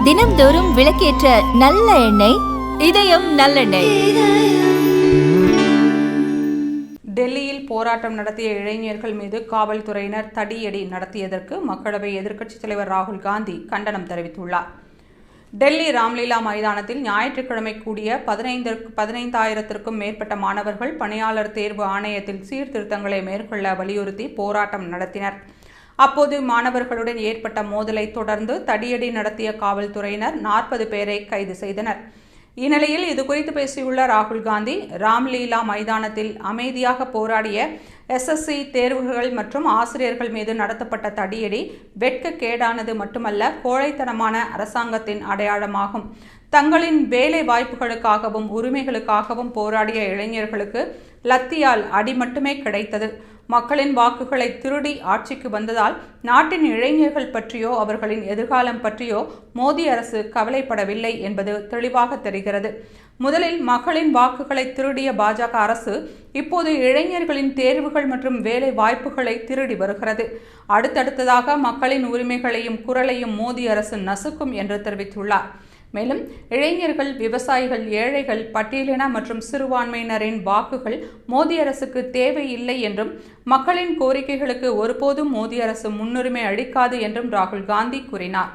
தினம்தோறும் விளக்கேற்ற நல்ல எண்ணெய் இதயம் நல்லெண்ணெய். டெல்லியில் போராட்டம் நடத்திய இளைஞர்கள் மீது காவல்துறையினர் தடியடி நடத்தியதற்கு மக்களவை எதிர்க்கட்சித் தலைவர் ராகுல் காந்தி கண்டனம் தெரிவித்துள்ளார். டெல்லி ராம்லீலா மைதானத்தில் ஞாயிற்றுக்கிழமை கூடிய 15,000க்கும் மேற்பட்ட மாணவர்கள் பணியாளர் தேர்வு ஆணையத்தில் சீர்திருத்தங்களை மேற்கொள்ள வலியுறுத்தி போராட்டம் நடத்தினர். அப்போது மாணவர்களுடன் ஏற்பட்ட மோதலை தொடர்ந்து தடியடி நடத்திய காவல்துறையினர் 40 பேரை கைது செய்தனர். இந்நிலையில் இதுகுறித்து பேசியுள்ள ராகுல் காந்தி, ராம்லீலா மைதானத்தில் அமைதியாக போராடிய SSC தேர்வுகள் மற்றும் ஆசிரியர்கள் மீது நடத்தப்பட்ட தடியடி வெட்கக்கேடானது மட்டுமல்ல, கோழைத்தனமான அரசாங்கத்தின் அடையாளமாகும். தங்களின் வேலை வாய்ப்புகளுக்காகவும் உரிமைகளுக்காகவும் போராடிய இளைஞர்களுக்கு லத்தியால் அடி மட்டுமே கிடைத்தது. மக்களின் வாக்குகளை திருடி ஆட்சிக்கு வந்ததால் நாட்டின் இளைஞர்கள் பற்றியோ அவர்களின் எதிர்காலம் பற்றியோ மோடி அரசு கவலைப்படவில்லை என்பது தெளிவாக தெரிகிறது. முதலில் மக்களின் வாக்குகளை திருடிய பாஜக அரசு இப்போது இளைஞர்களின் தேர்வுகள் மற்றும் வேலை வாய்ப்புகளை திருடி வருகிறது. அடுத்தடுத்ததாக மக்களின் உரிமைகளையும் குரலையும் மோடி அரசு நசுக்கும் என்று தெரிவித்துள்ளார். மேலும் இளைஞர்கள், விவசாயிகள், ஏழைகள், பட்டியலின மற்றும் சிறுபான்மையினரின் வாக்குகள் மோடி அரசுக்கு தேவையில்லை என்றும் மக்களின் கோரிக்கைகளுக்கு ஒருபோதும் மோடி அரசு முன்னுரிமை அளிக்காது என்றும் ராகுல் காந்தி கூறினார்.